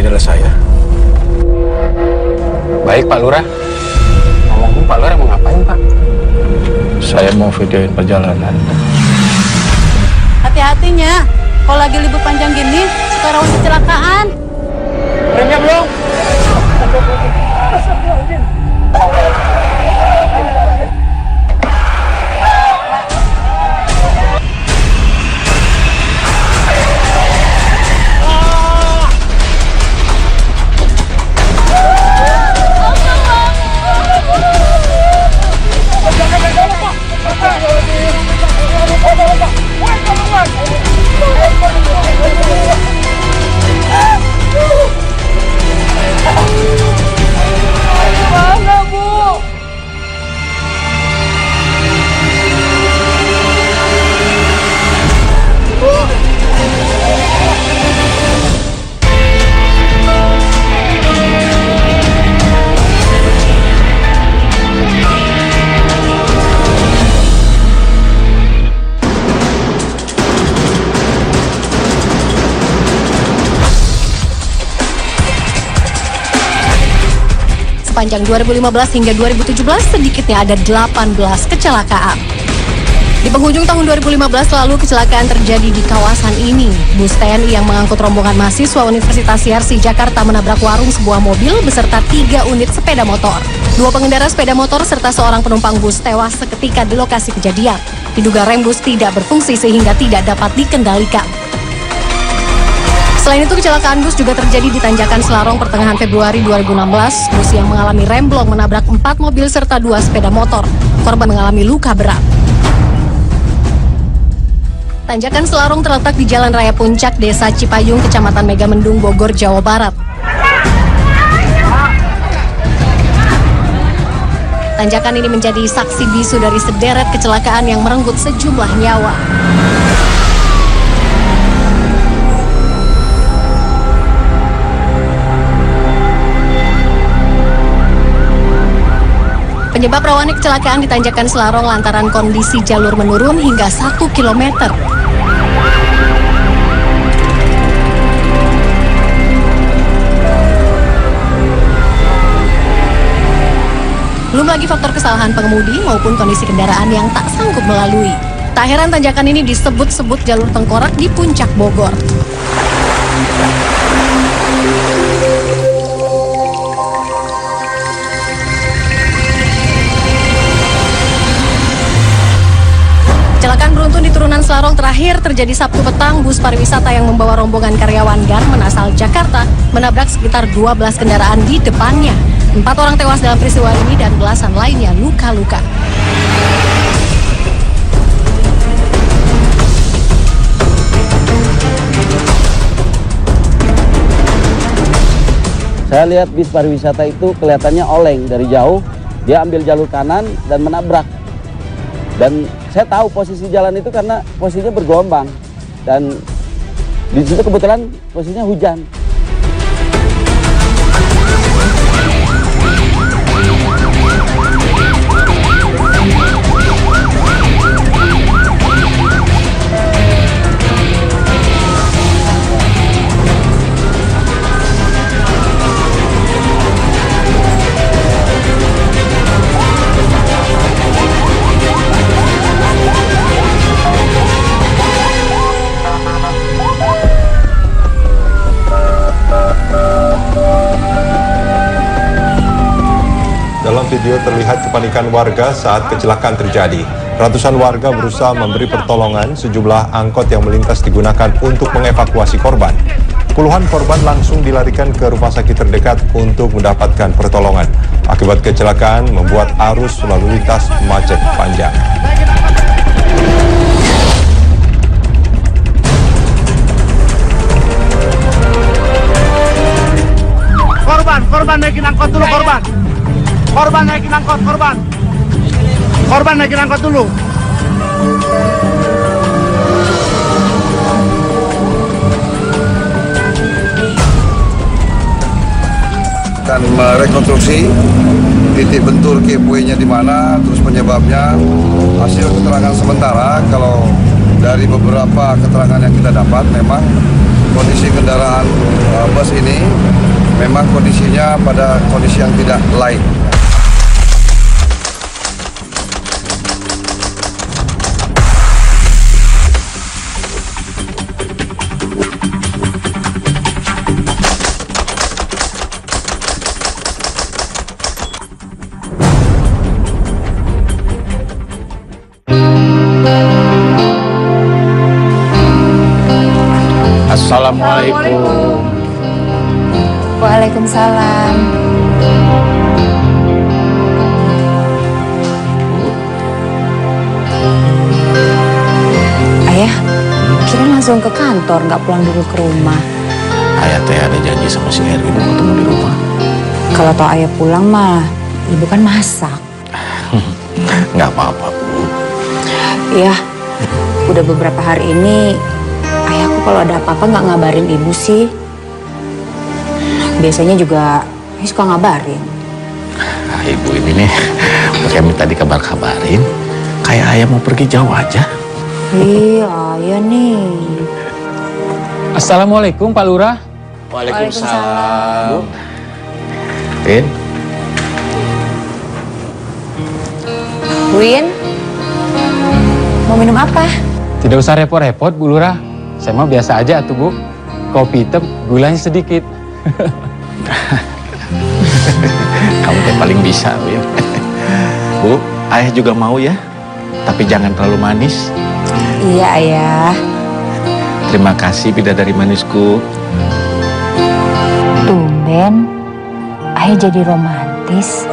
adalah saya. Baik Pak Lurah. Ngomong Pak Lurah mau ngapain Pak? Saya mau videoin perjalanan. Hati-hatinya, kalau lagi libur panjang gini, suka rawan kecelakaan. Remnya belum? Sepanjang 2015 hingga 2017 sedikitnya ada 18 kecelakaan. Di penghujung tahun 2015 lalu kecelakaan terjadi di kawasan ini. Bus TNI yang mengangkut rombongan mahasiswa Universitas Yarsi Jakarta menabrak warung sebuah mobil beserta 3 unit sepeda motor. 2 pengendara sepeda motor serta seorang penumpang bus tewas seketika di lokasi kejadian. Diduga rem bus tidak berfungsi sehingga tidak dapat dikendalikan. Selain itu, kecelakaan bus juga terjadi di Tanjakan Selarong pertengahan Februari 2016. Bus yang mengalami remblong menabrak 4 mobil serta 2 sepeda motor. Korban mengalami luka berat. Tanjakan Selarong terletak di Jalan Raya Puncak, Desa Cipayung, Kecamatan Megamendung, Bogor, Jawa Barat. Tanjakan ini menjadi saksi bisu dari sederet kecelakaan yang merenggut sejumlah nyawa. Penyebab rawan kecelakaan di Tanjakan Selarong lantaran kondisi jalur menurun hingga 1 km. Belum lagi faktor kesalahan pengemudi maupun kondisi kendaraan yang tak sanggup melalui. Tak heran tanjakan ini disebut-sebut jalur tengkorak di puncak Bogor. Kecelakaan beruntun di turunan Selarong terakhir terjadi Sabtu petang. Bus pariwisata yang membawa rombongan karyawan Garmen asal Jakarta menabrak sekitar 12 kendaraan di depannya. 4 orang tewas dalam peristiwa ini dan belasan lainnya luka-luka. Saya lihat bis pariwisata itu kelihatannya oleng dari jauh. Dia ambil jalur kanan dan menabrak. Dan saya tahu posisi jalan itu karena posisinya bergelombang dan di situ kebetulan posisinya hujan. Dalam video terlihat kepanikan warga saat kecelakaan terjadi. Ratusan warga berusaha memberi pertolongan. Sejumlah angkot yang melintas digunakan untuk mengevakuasi korban. Puluhan korban langsung dilarikan ke rumah sakit terdekat untuk mendapatkan pertolongan. Akibat kecelakaan membuat arus lalu lintas macet panjang. Korban naikin angkot dulu, korban. Korban naikin angkot, korban. Korban naikin angkot dulu. Akan merekonstruksi titik bentur keyway-nya di mana, terus penyebabnya. Hasil keterangan sementara, kalau dari beberapa keterangan yang kita dapat, memang kondisi kendaraan bus ini memang kondisinya pada kondisi yang tidak laik. Assalamualaikum. Waalaikumsalam. Ayah, kira langsung ke kantor, nggak pulang dulu ke rumah. Ayah teh ada janji sama si Erwin mau ketemu di rumah. Kalau tau ayah pulang mah, ibu kan masak. Nggak apa-apa, Bu. Iya, udah beberapa hari ini ayahku kalau ada apa-apa nggak ngabarin ibu sih. Biasanya juga suka ngabarin. Ibu ini nih, kayak minta dikabar-kabarin. Kayak ayah mau pergi jauh aja. Iya, ayah nih. Assalamualaikum Pak Lurah. Waalaikumsalam. Win, Win, mau minum apa? Tidak usah repot-repot Bu Lurah. Saya mah biasa aja tuh Bu. Kopi hitam, gulanya sedikit. kamu teh paling bisa, Win. Bu, ayah juga mau ya. Tapi jangan terlalu manis. Iya, ayah. Terima kasih bidadari manisku. Tumben, ayah jadi romantis.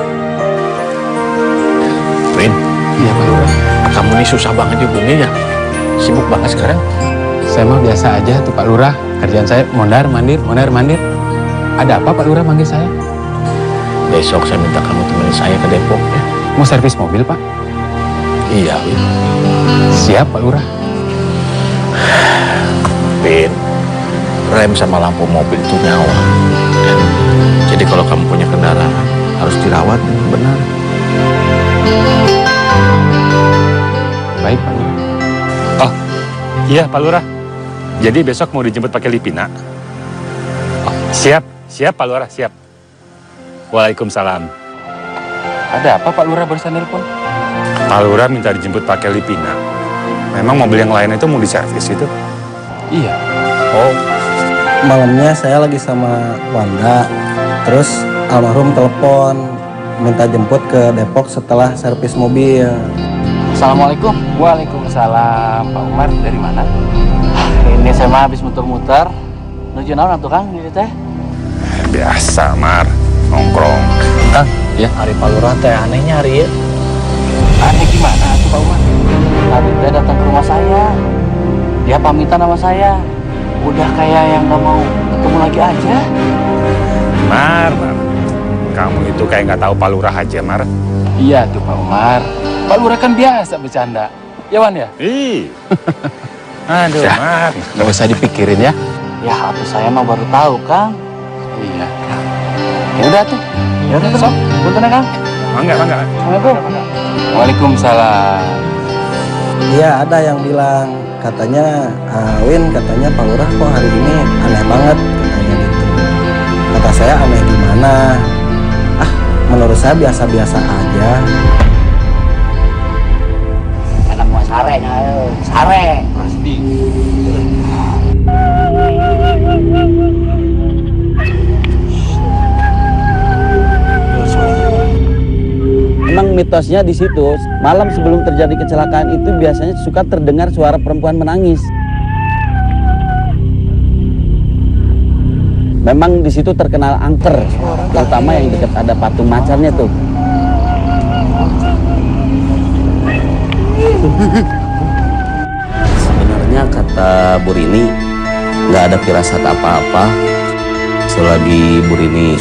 Win, iya Pak Lurah. Kamu nih susah banget dihubungi ya. Sibuk banget sekarang. Saya mah biasa aja tuh Pak Lurah. Kerjaan saya mondar-mandir. Ada apa Pak Lurah manggil saya? Besok saya minta kamu temenin saya ke Depok ya. Mau servis mobil Pak? Iya, Win. Siap Pak Lurah. Win, rem sama lampu mobil itu nyawa. Jadi kalau kamu punya kendaraan, harus dirawat dengan benar. Baik Pak Lurah. Oh, iya Pak Lurah. Jadi besok mau dijemput pakai Lipina. Oh, siap Pak Lurah, siap. Waalaikumsalam. Ada apa Pak Lurah barusan nelpon? Pak Lurah minta dijemput pakai Lipina. Memang mobil yang lain itu mau diservis itu? Iya. Oh, Malamnya saya lagi sama Wanda, terus almarhum telepon minta jemput ke Depok setelah servis mobil. Assalamualaikum. Waalaikumsalam. Pak Umar dari mana? Ini saya mah habis muter-muter. Nuju naon atuh Kang ini teh? biasa Mar, nongkrong. Kang, ya. Hari Pak Lurah teh anehnya hari ya. Aneh gimana tuh Pak Umar? Tadi dia datang ke rumah saya. Dia pamitan sama saya. Udah kayak yang nggak mau ketemu lagi aja. Mar, kamu itu kayak nggak tahu Pak Lurah aja, Mar. Iya tuh Pak Umar. Pak Lurah kan biasa bercanda. Ya Wan ya? Ih. Aduh, Ya. Mar. Nggak usah dipikirin ya. Ya hati saya mah baru tahu Kang. Iya. Ya udah tuh. Ya udah sok. Punten ya Kang. Mangga. Assalamualaikum. Waalaikumsalam. Iya, ada yang bilang katanya Win, katanya Pak Lurah kok hari ini aneh banget katanya gitu. Kata saya aneh gimana? Menurut saya biasa-biasa aja. Anak mau sare nya, sare pasti. Memang mitosnya di situ, malam sebelum terjadi kecelakaan itu biasanya suka terdengar suara perempuan menangis. Memang di situ terkenal angker, terutama yang dekat ada patung macarnya tuh. Sebenarnya kata Bu Rini nggak ada firasat apa-apa. Selagi Bu Rini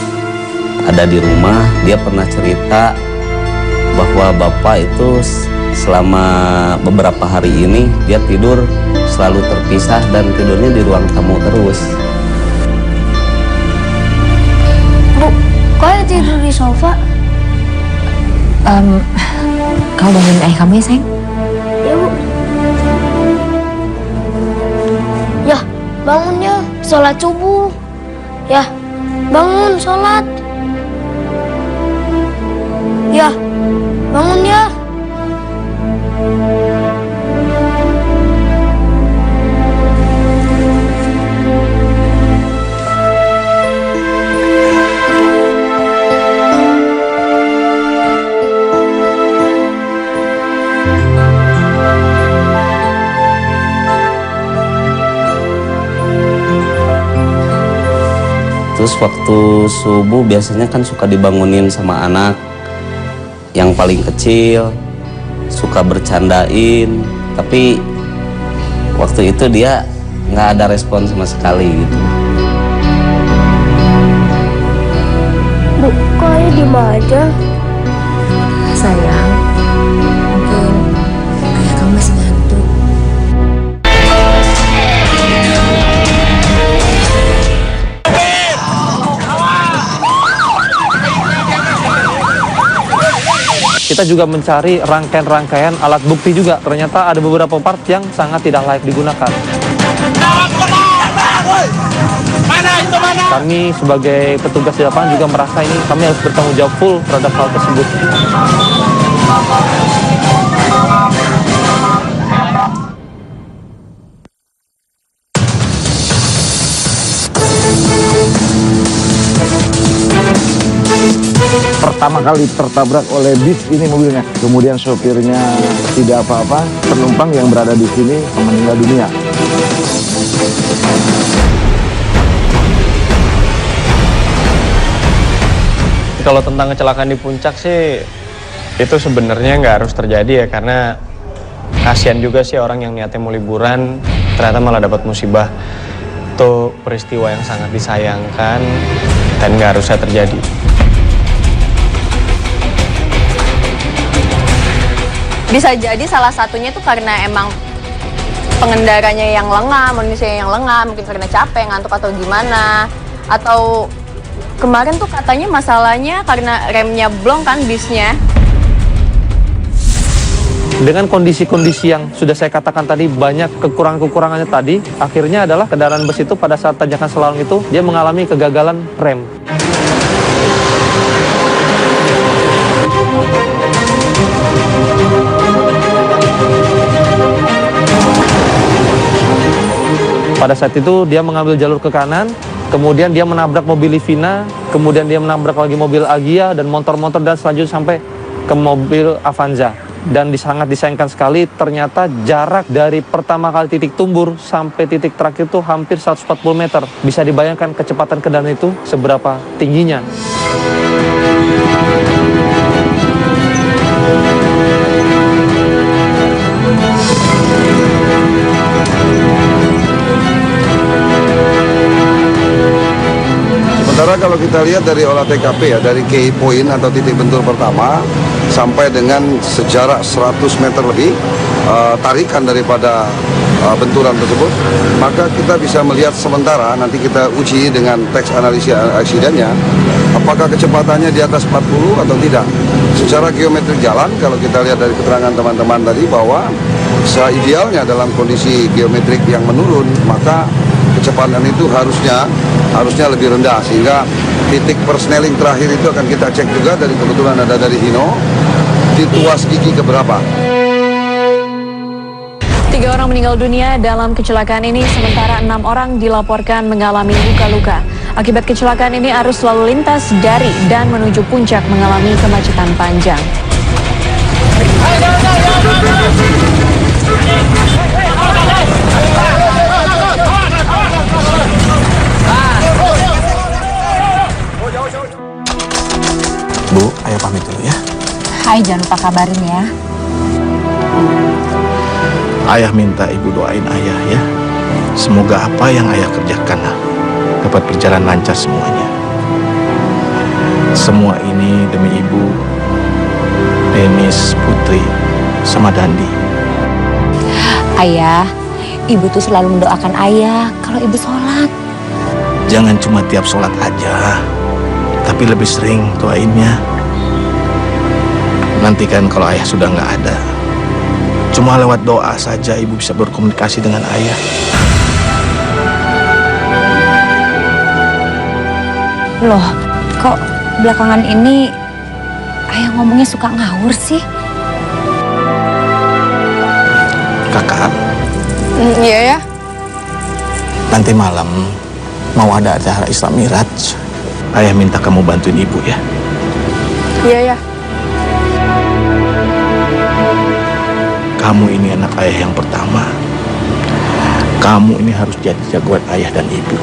ada di rumah, dia pernah cerita bahwa Bapak itu selama beberapa hari ini dia tidur selalu terpisah dan tidurnya di ruang tamu terus. Bu, kok ada tidur di sofa? Kau bangunin ayah kamu ya, sayang? Ya, Bu. Ya, bangunnya sholat subuh. Ya, bangun sholat. Ya, bangun ya. Terus waktu subuh biasanya kan suka dibangunin sama anak yang paling kecil, suka bercandain, tapi waktu itu dia nggak ada respon sama sekali gitu. Bu, kok ayah diem aja? Sayang, mungkin ayah kamu masih ngantuk. Kita juga mencari rangkaian-rangkaian alat bukti juga. Ternyata ada beberapa part yang sangat tidak layak digunakan. Kami sebagai petugas di lapangan juga merasa ini kami harus bertanggung jawab full terhadap hal tersebut. Pertama kali tertabrak oleh bis ini mobilnya. Kemudian sopirnya tidak apa-apa, penumpang yang berada di sini meninggal dunia. Kalau tentang kecelakaan di puncak sih, itu sebenarnya nggak harus terjadi ya, karena kasihan juga sih orang yang niatnya mau liburan, ternyata malah dapat musibah. Itu peristiwa yang sangat disayangkan dan nggak harusnya terjadi. Bisa jadi salah satunya itu karena emang pengendaranya yang lengah, manusia yang lengah, mungkin karena capek, ngantuk atau gimana. Atau kemarin tuh katanya masalahnya karena remnya blong kan bisnya. Dengan kondisi-kondisi yang sudah saya katakan tadi, banyak kekurangan-kekurangannya tadi, akhirnya adalah kendaraan bus itu pada saat tanjakan slalom itu, dia mengalami kegagalan rem. Pada saat itu dia mengambil jalur ke kanan, kemudian dia menabrak mobil Livina, kemudian dia menabrak lagi mobil Agia dan motor-motor, dan selanjutnya sampai ke mobil Avanza. Dan sangat disayangkan sekali, ternyata jarak dari pertama kali titik tumbur sampai titik terakhir itu hampir 140 meter. Bisa dibayangkan kecepatan kendaraan itu seberapa tingginya. Sementara kalau kita lihat dari olah TKP ya, dari key point atau titik bentur pertama sampai dengan sejarak 100 meter lebih tarikan daripada benturan tersebut, maka kita bisa melihat sementara, nanti kita uji dengan teks analisis aksidennya, apakah kecepatannya di atas 40 atau tidak. Secara geometrik jalan, kalau kita lihat dari keterangan teman-teman tadi bahwa seidealnya dalam kondisi geometrik yang menurun, maka kecepatan itu harusnya lebih rendah, sehingga titik persneling terakhir itu akan kita cek juga, dari kebetulan ada dari Hino, di tuas gigi keberapa. 3 orang meninggal dunia dalam kecelakaan ini, sementara 6 orang dilaporkan mengalami luka-luka. Akibat kecelakaan ini, arus lalu lintas dari dan menuju puncak mengalami kemacetan panjang. Bu, ayah pamit dulu ya. Hai, jangan lupa kabarin ya. Ayah minta ibu doain ayah ya. Semoga apa yang ayah kerjakan dapat berjalan lancar semuanya. Semua ini demi ibu, Denis, Putri, sama Dandi. Ayah, ibu tuh selalu mendoakan ayah kalau ibu sholat. Jangan cuma tiap sholat aja, tapi lebih sering doainnya. Nanti kan kalau ayah sudah nggak ada, cuma lewat doa saja ibu bisa berkomunikasi dengan ayah. Loh, kok belakangan ini ayah ngomongnya suka ngawur sih? Kakak, Iya ya. nanti malam mau ada acara Isra Miraj. Ayah minta kamu bantuin ibu ya. Iya ya. Kamu ini anak ayah yang pertama. Kamu ini harus jadi jagoan ayah dan ibu.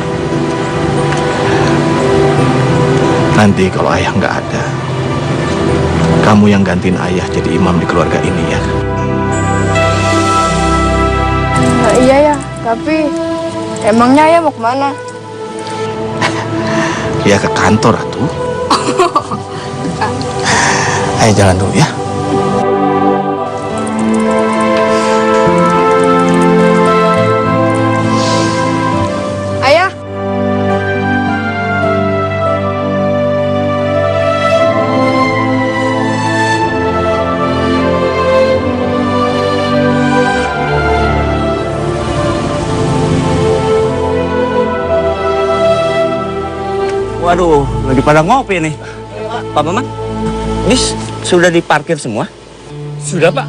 Nanti kalau ayah nggak ada, kamu yang gantiin ayah jadi imam di keluarga ini ya. Iya ya, tapi emangnya ayah mau kemana? Ya ke kantor atuh. Ayah jalan dulu ya. Ayah. Waduh, lagi pada ngopi nih. Pak Mamang, bis sudah diparkir semua? Sudah, Pak.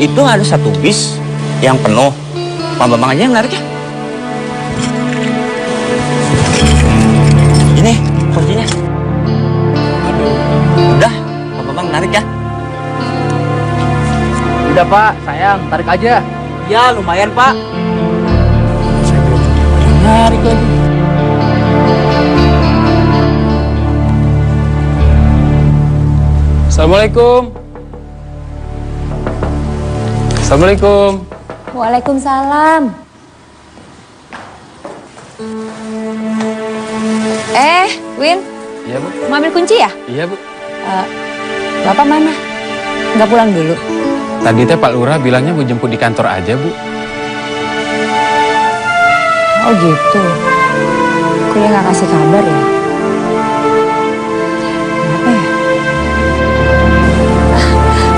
Itu ada satu bis yang penuh. Pak Mamang aja yang narik ya. Ini kuncinya. Udah, Pak Mamang narik ya. Udah Pak, sayang, tarik aja. Ya, lumayan Pak. Narik lagi. Assalamualaikum. Assalamualaikum. Waalaikumsalam. Win, Iya, Bu. mau ambil kunci ya? Iya, Bu. Bapak mana? Nggak pulang dulu? Tadi teh Pak Lurah bilangnya mau jemput di kantor aja, Bu. Oh gitu. Kok dia nggak kasih kabar ya? Kenapa ya?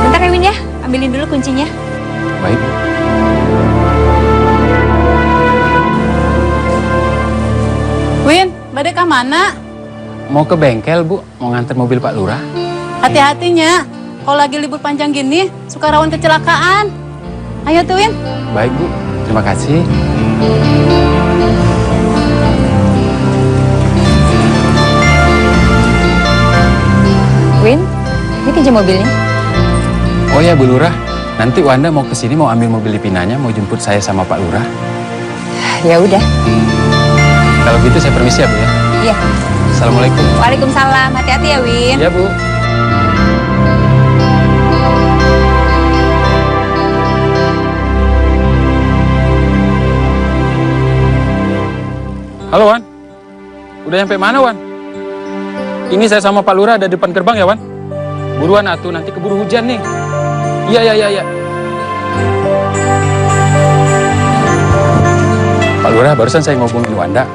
Bentar ya Win ya, ambilin dulu kuncinya. Baik, Bu. Win, badai ke mana? Mau ke bengkel, Bu. Mau nganter mobil Pak Lurah. Hati-hatinya. Kalau lagi libur panjang gini, suka rawan kecelakaan. Ayo tuh, Win. Baik, Bu. Terima kasih. Win, ini kunci mobilnya. Oh ya, Bu Lurah. Nanti Wanda mau kesini mau ambil mobil Lipinanya, mau jemput saya sama Pak Lurah. Ya udah. Kalau gitu saya permisi ya, Bu ya. Iya. Assalamualaikum. Waalaikumsalam. Hati-hati ya Win. Iya, Bu. Halo, Wan. Udah nyampe mana, Wan? Ini saya sama Pak Lurah ada di depan gerbang ya, Wan? Buruan atuh, nanti keburu hujan nih. Iya. Pak Lurah, barusan saya ngomongin Wanda.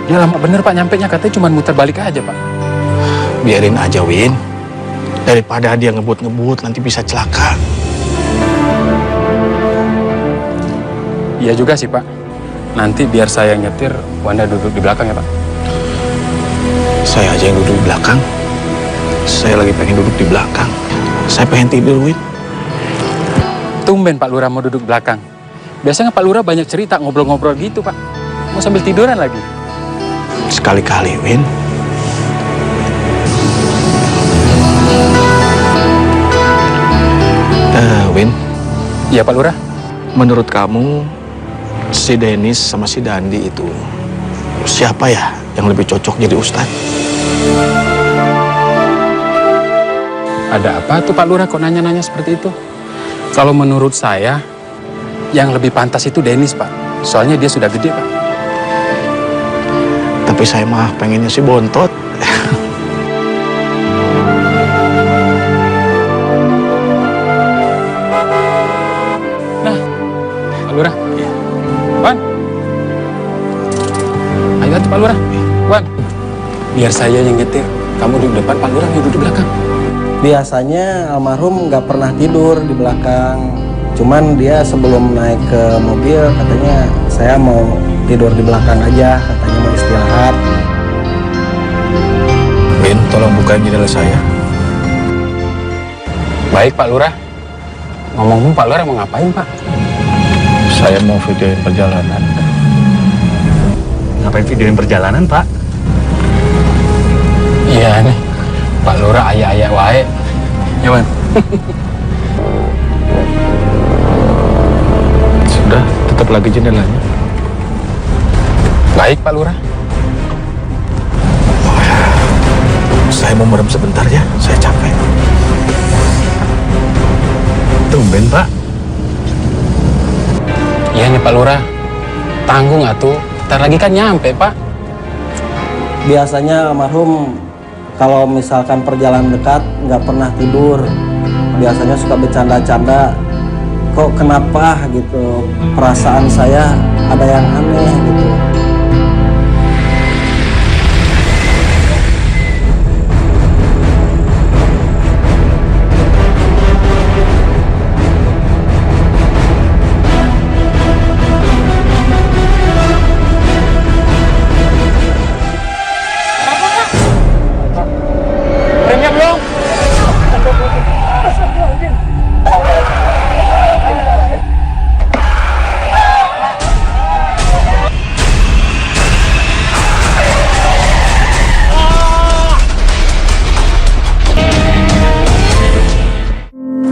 Dia lama bener, Pak, nyampenya katanya cuma muter balik aja, Pak. Biarin aja, Win. Daripada dia ngebut-ngebut nanti bisa celaka. Iya juga sih, Pak. Nanti biar saya nyetir, Wanda duduk di belakang ya, Pak. Saya aja yang duduk di belakang. Saya lagi pengen duduk di belakang. Saya pengen tidur, Win. Tumben Pak Lurah mau duduk belakang. Biasanya Pak Lurah banyak cerita, ngobrol-ngobrol gitu, Pak. Mau sambil tiduran lagi. Sekali-kali, Win. Win. Iya, Pak Lurah. Menurut kamu, si Dennis sama si Dandi itu siapa ya yang lebih cocok jadi ustadz? Ada apa tuh Pak Lurah kok nanya-nanya seperti itu? Kalau menurut saya, yang lebih pantas itu Dennis, Pak. Soalnya dia sudah gede, Pak. Tapi saya mah pengennya si Bontot. Nah, Pak Lurah. Wan. Ayo atuh Pak Lurah. Wan. Biar saya yang nyetir. Kamu duduk depan, Pak Lurah yang duduk belakang. Biasanya almarhum nggak pernah tidur di belakang. Cuman dia sebelum naik ke mobil katanya saya mau tidur di belakang aja, katanya mau istirahat. bukain jendela saya. Baik Pak Lurah. Ngomong-ngomong Pak Lurah mau ngapain Pak? Saya mau videoin perjalanan. Ngapain videoin perjalanan, Pak? Iya nih, Pak Lurah ayah-ayah wae. Ya Wan. Sudah, tutup lagi jendelanya. Baik Pak Lurah. Saya mau merem sebentar ya, saya capek. Tumben, Pak. Iya nih Pak Lurah. Tanggung atuh. Ntar lagi kan nyampe Pak. Biasanya almarhum kalau misalkan perjalanan dekat nggak pernah tidur. Biasanya suka bercanda-canda. Kok kenapa gitu? Perasaan saya ada yang aneh gitu. Remnya belum?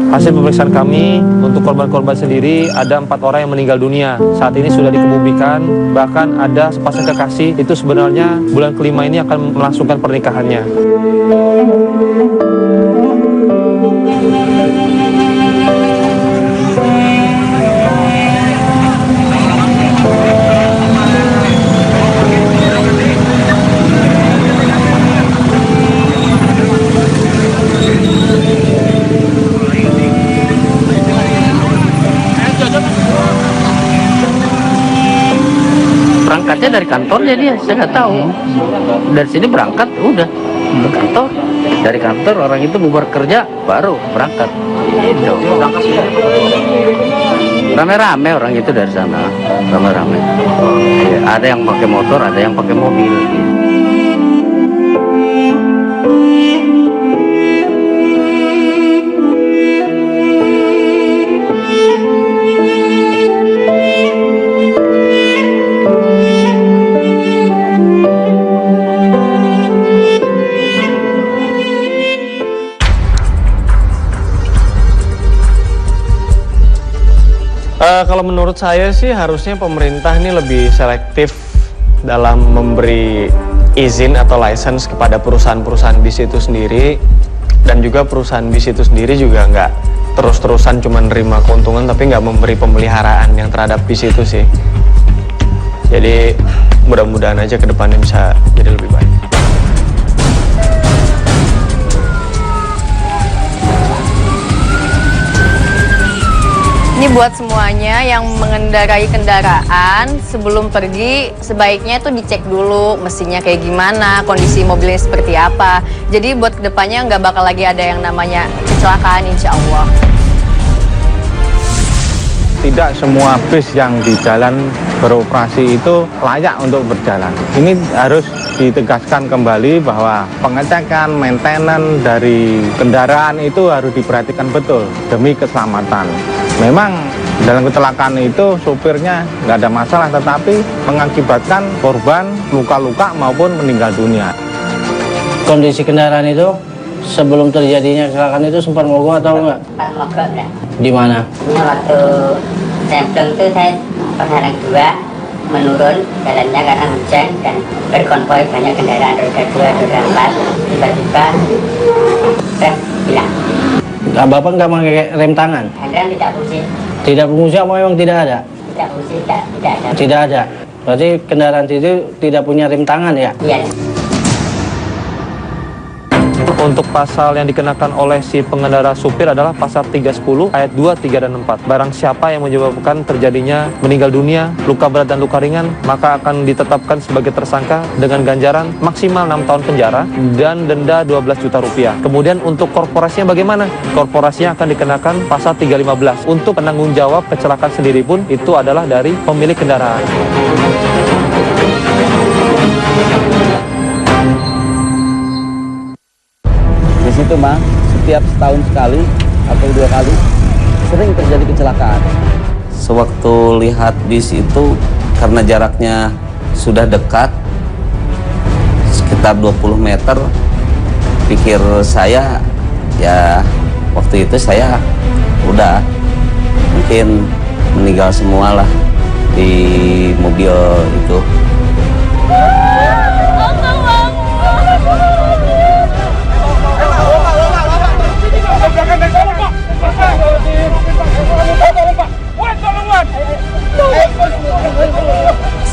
Hasil pemeriksaan kami untuk korban-korban sendiri ada 4 orang yang meninggal dunia. Saat ini sudah dikebumikan, bahkan ada sepasang kekasih itu sebenarnya bulan kelima ini akan melangsungkan pernikahannya. Berangkatnya dari kantornya dia, saya nggak tahu. Dari sini berangkat, udah ke kantor. Dari kantor orang itu bubar kerja, baru berangkat. Gitu. Rame-rame orang itu dari sana, rame-rame. Ada yang pakai motor, ada yang pakai mobil. Kalau menurut saya sih harusnya pemerintah ini lebih selektif dalam memberi izin atau license kepada perusahaan-perusahaan bis itu sendiri, dan juga perusahaan bis itu sendiri juga nggak terus-terusan cuma nerima keuntungan tapi nggak memberi pemeliharaan yang terhadap bis itu sih. Jadi mudah-mudahan aja ke depannya bisa jadi lebih baik. Ini buat semuanya yang mengendarai kendaraan, sebelum pergi sebaiknya tuh dicek dulu mesinnya kayak gimana, kondisi mobilnya seperti apa. Jadi buat kedepannya nggak bakal lagi ada yang namanya kecelakaan, insya Allah. Tidak semua bis yang di jalan beroperasi itu layak untuk berjalan. Ini harus ditegaskan kembali bahwa pengecekan, maintenance dari kendaraan itu harus diperhatikan betul demi keselamatan. Memang dalam kecelakaan itu supirnya nggak ada masalah, tetapi mengakibatkan korban luka-luka maupun meninggal dunia. Kondisi kendaraan itu sebelum terjadinya kecelakaan itu sempat mogok atau enggak? Mogok enggak. Di mana? Waktu semplung itu saya pernah kedua menurun jalannya karena hujan dan berkonvoy banyak kendaraan roda 2, roda 4, tiba-tiba rem hilang. Bapak nggak pakai rem tangan? Rem tidak fungsi. Tidak fungsi apa memang tidak ada? Tidak fungsi, tidak ada. Tidak ada. Berarti kendaraan itu tidak punya rem tangan ya? Iya. Untuk pasal yang dikenakan oleh si pengendara supir adalah pasal 310 ayat 2, 3, dan 4. Barang siapa yang menyebabkan terjadinya meninggal dunia, luka berat dan luka ringan, maka akan ditetapkan sebagai tersangka dengan ganjaran maksimal 6 tahun penjara dan denda 12 juta rupiah. Kemudian untuk korporasinya bagaimana? Korporasinya akan dikenakan pasal 315. Untuk penanggung jawab kecelakaan sendiri pun itu adalah dari pemilik kendaraan. itu mah setiap setahun sekali atau 2 kali sering terjadi kecelakaan. Sewaktu lihat bis itu karena jaraknya sudah dekat sekitar 20 meter, pikir saya ya waktu itu saya udah mungkin meninggal semua lah di mobil itu.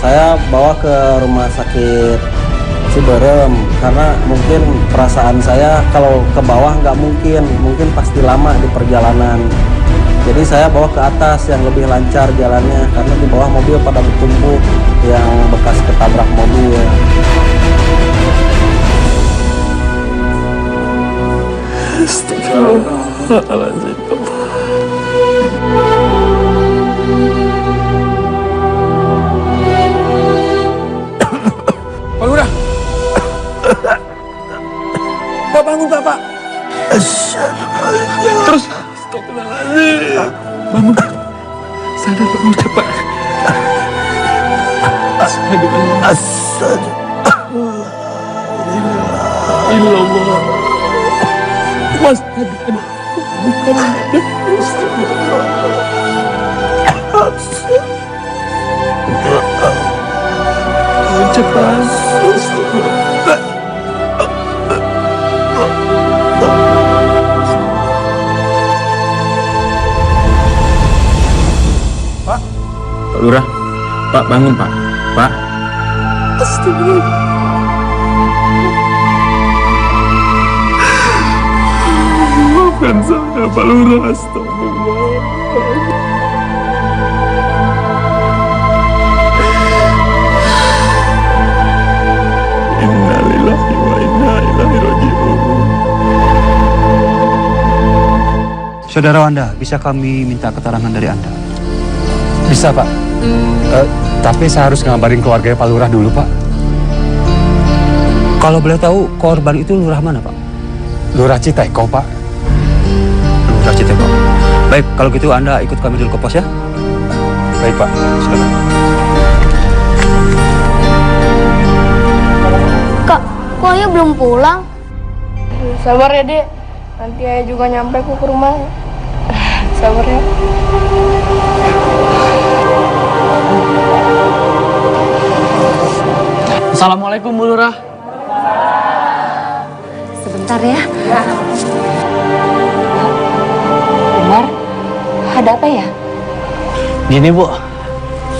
Saya bawa ke rumah sakit Ciberem karena mungkin perasaan saya kalau ke bawah nggak mungkin pasti lama di perjalanan. Jadi saya bawa ke atas yang lebih lancar jalannya karena di bawah mobil pada bertumpuk yang bekas ketabrak mobil. Astagfirullahaladzim. Pak Lurah. Pak, bangun Pak. Terus. Bangun. Sadar bangun cepat. Astagfirullah. Mas, cepat. Pak Lurah, Pak bangun Pak. Pak. Astagfirullah. Maafkan saya Pak Lurah, astagfirullah. Innalillahi wa inna ilaihi raji'un. Saudara Wanda, bisa kami minta keterangan dari Anda? Bisa Pak. Tapi saya harus ngabarin keluarganya Pak Lurah dulu Pak. Kalau boleh tahu, korban itu lurah mana Pak? Lurah Citeko Pak. Lurah Citeko. Baik, kalau gitu Anda ikut kami dulu ke pos ya. Baik Pak, silakan. Kak, kok Ayah belum pulang? Sabar ya, Dek. Nanti Ayah juga nyampe ke rumah. Sabar ya. Assalamualaikum Bu Lurah. Sebentar ya. Umar, ada apa ya? Gini Bu,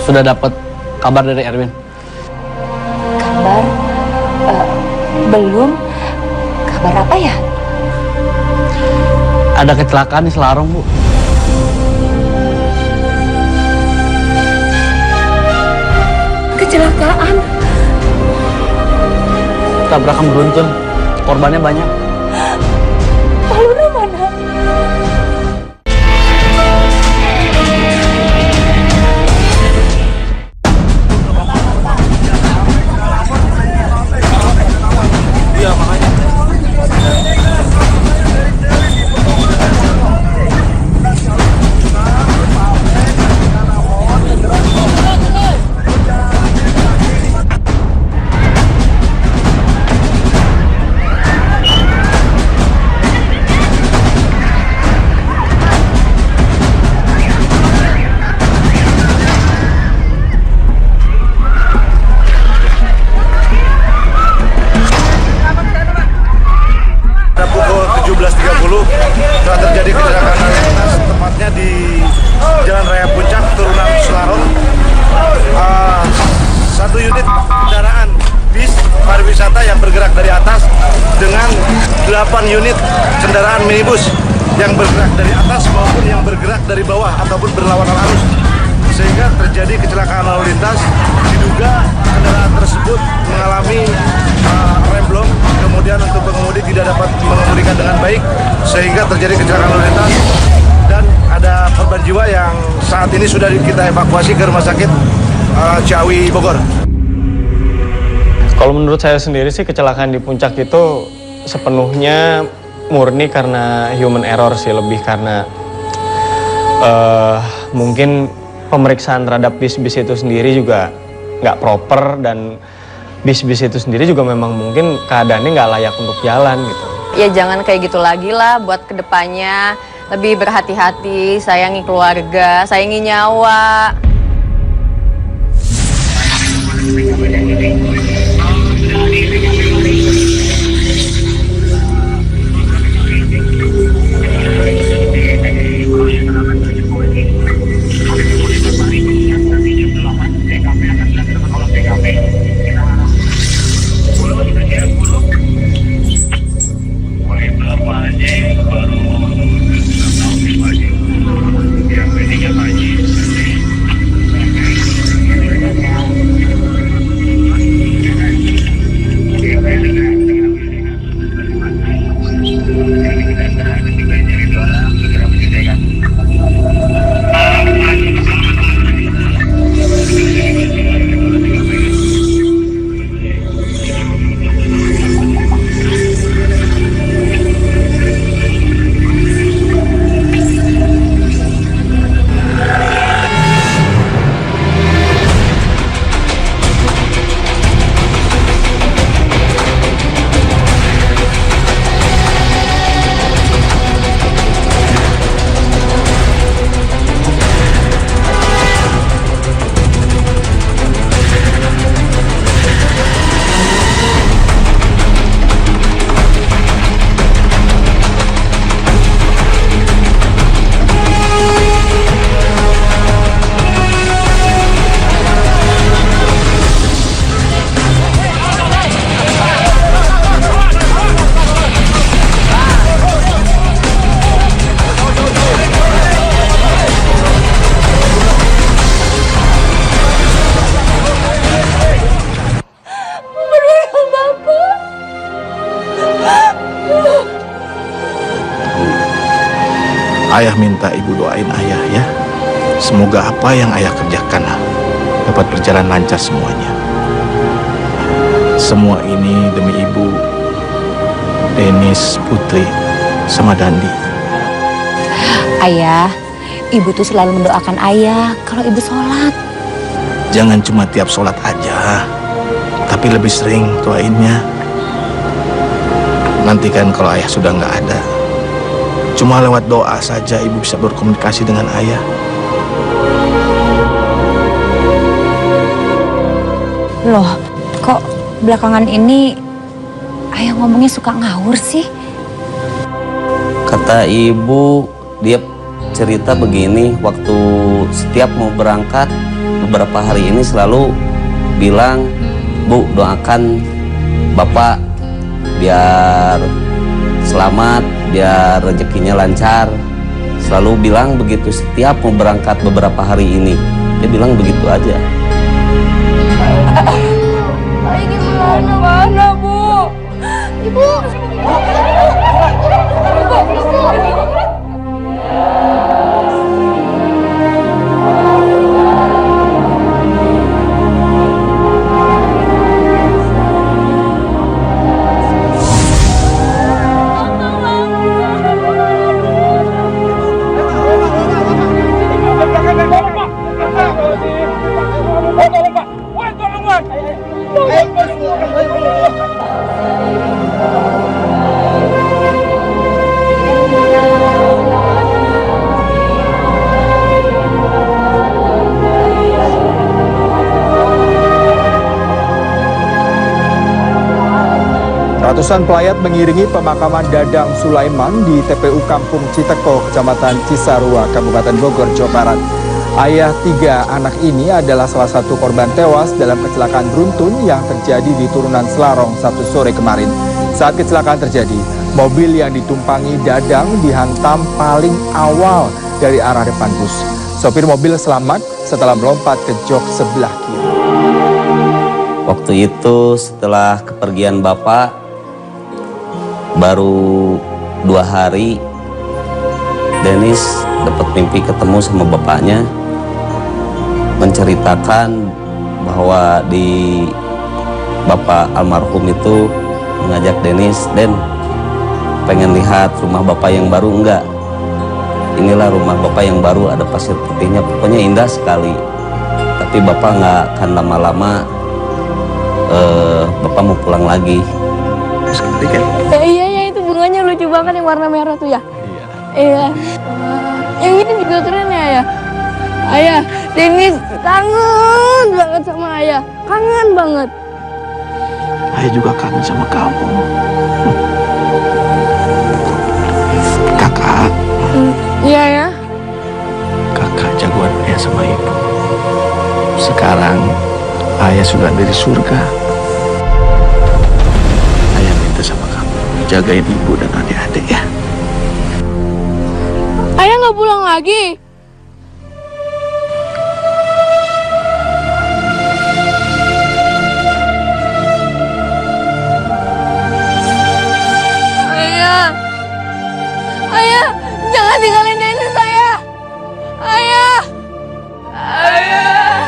sudah dapat kabar dari Erwin. Kabar? Belum. Kabar apa ya? Ada kecelakaan di Selarong Bu. Kecelakaan? Tabrakan beruntun, korbannya banyak. Pak Lurah mana? Iya makanya. telah terjadi kecelakaan lalu lintas tepatnya di Jalan Raya Puncak turunan Selarong. Satu unit kendaraan bis pariwisata yang bergerak dari atas dengan 8 unit kendaraan minibus yang bergerak dari atas maupun yang bergerak dari bawah ataupun berlawanan arus, sehingga terjadi kecelakaan lalu lintas. Diduga kendaraan tersebut mengalami remblong, kemudian untuk pengemudi tidak dapat mengemudikan dengan baik sehingga terjadi kecelakaan lalu lintas, dan ada korban jiwa yang saat ini sudah kita evakuasi ke Rumah Sakit Ciawi Bogor. Kalau menurut saya sendiri sih kecelakaan di Puncak itu sepenuhnya murni karena human error sih, lebih karena mungkin pemeriksaan terhadap bis-bis itu sendiri juga nggak proper, dan bis-bis itu sendiri juga memang mungkin keadaannya nggak layak untuk jalan gitu. Ya jangan kayak gitu lagi lah buat kedepannya. Lebih berhati-hati, sayangi keluarga, sayangi nyawa. Ayah minta ibu doain ayah ya. Semoga apa yang ayah kerjakan dapat berjalan lancar semuanya. Semua ini demi ibu, Denis, Putri, sama Dandi. Ayah, ibu tuh selalu mendoakan ayah kalau ibu sholat. Jangan cuma tiap sholat aja, tapi lebih sering doainnya. Nanti kan kalau ayah sudah nggak ada, cuma lewat doa saja ibu bisa berkomunikasi dengan ayah. Loh, kok belakangan ini ayah ngomongnya suka ngawur sih? Kata ibu, dia cerita begini, waktu setiap mau berangkat beberapa hari ini selalu bilang, Bu, doakan Bapak biar selamat, biar rezekinya lancar. Selalu bilang begitu setiap mau berangkat beberapa hari ini. Dia bilang begitu aja. Ini mana, Bu? Ibu. Ratusan pelayat mengiringi pemakaman Dadang Sulaiman di TPU Kampung Citeko, Kecamatan Cisarua, Kabupaten Bogor, Jawa Barat. Ayah 3 anak ini adalah salah satu korban tewas dalam kecelakaan beruntun yang terjadi di Turunan Selarong Sabtu sore kemarin. Saat kecelakaan terjadi, mobil yang ditumpangi Dadang dihantam paling awal dari arah depan bus. Sopir mobil selamat setelah melompat ke jok sebelah kiri. Waktu itu setelah kepergian Bapak, baru 2 hari, Denis dapat mimpi ketemu sama bapaknya, menceritakan bahwa Bapak almarhum itu mengajak Denis, Den, pengen lihat rumah bapak yang baru enggak. Inilah rumah bapak yang baru, ada pasir putihnya, pokoknya indah sekali. Tapi bapak nggak akan lama-lama, bapak mau pulang lagi. Sekali kan? Iya, itu bunganya lucu banget yang warna merah tuh ya. Iya. Yang ini juga keren ya, Ayah. Ayah, Dennis kangen banget sama Ayah. Kangen banget. Ayah juga kangen sama kamu. Kakak. Iya ya. Kakak jagoan ayah sama ibu. Sekarang ayah sudah ada di surga. Ayah minta sama kamu jagain ibu dan adik-adik ya. Ayah nggak pulang lagi. Ayah, jangan tinggalin Dennis, Ayah. Ayah. Sayang.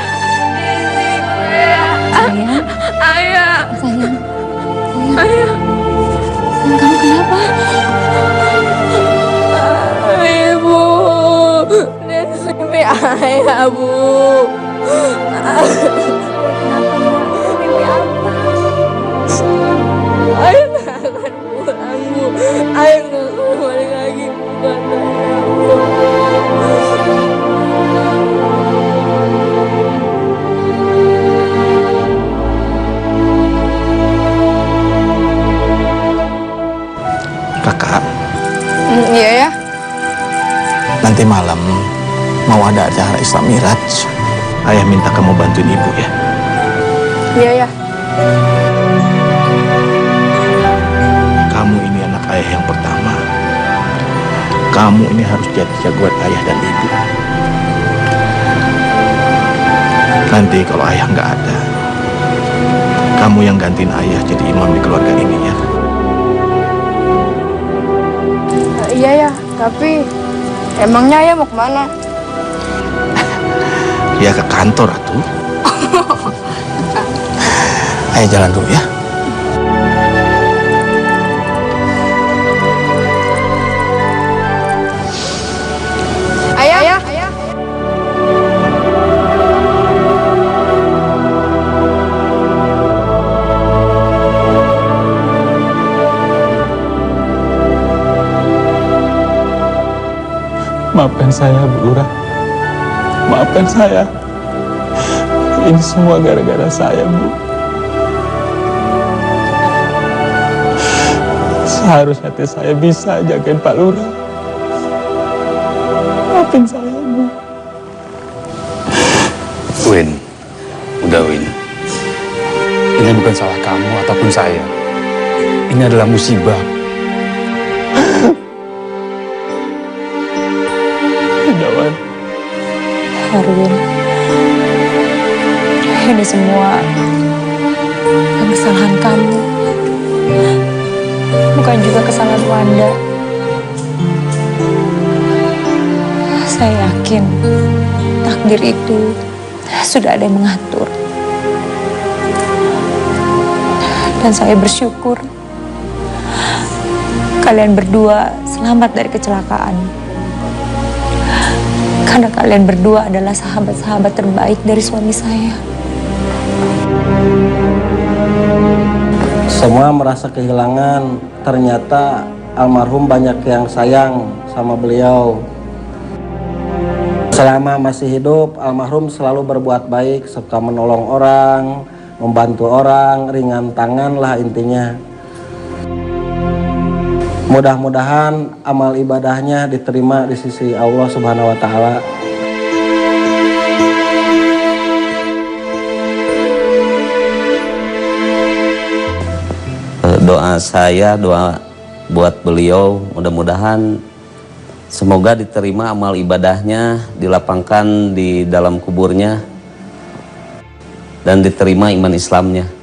Ayah. Sayang. Ayah. Kamu kenapa? Ibu. Dennis mimpi Ayah, Bu. Mimpi apa? Ayah nggak akan pulang, Bu. Ayah nggak akan balik lagi bukan Ayah, Bu. Kakak, Iya ya. nanti malam mau ada acara Isra Miraj. Ayah minta kamu bantuin ibu ya. Iya ya. Kamu ini anak ayah yang pertama. Kamu ini harus jadi jagoan ayah dan ibu. Nanti kalau ayah nggak ada, kamu yang gantiin ayah jadi imam di keluarga ini ya. Iya ya, tapi emangnya Ayah mau kemana? Ya ke kantor atuh. Ayah jalan dulu ya. Ayah. Maafkan saya, Bu Lurah. Maafkan saya. Ini semua gara-gara saya, Bu. Seharusnya saya bisa jagain Pak Lurah. Maafin saya, Bu. Win, udah Win. Ini bukan salah kamu ataupun saya. Ini adalah musibah. Wan. Harwin, ini semua kesalahan kamu, bukan juga kesalahan Wanda. Saya yakin takdir itu sudah ada yang mengatur, dan saya bersyukur kalian berdua selamat dari kecelakaan. Karena kalian berdua adalah sahabat-sahabat terbaik dari suami saya. Semua merasa kehilangan, ternyata almarhum banyak yang sayang sama beliau. Selama masih hidup, almarhum selalu berbuat baik, suka menolong orang, membantu orang, ringan tangan lah intinya. Mudah-mudahan amal ibadahnya diterima di sisi Allah Subhanahu wa Ta'ala. Doa saya, doa buat beliau, mudah-mudahan semoga diterima amal ibadahnya, dilapangkan di dalam kuburnya, dan diterima iman Islamnya.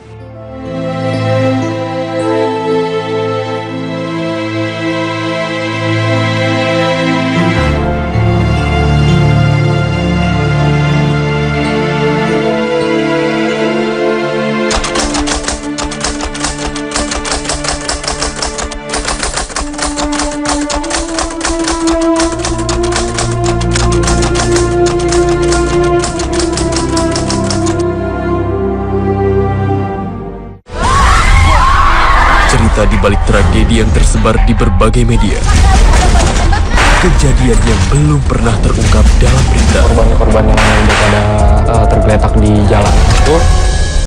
cerita di balik tragedi yang tersebar di berbagai media. Kejadian yang belum pernah terungkap dalam berita. Korban-korban yang udah pada tergeletak di jalan itu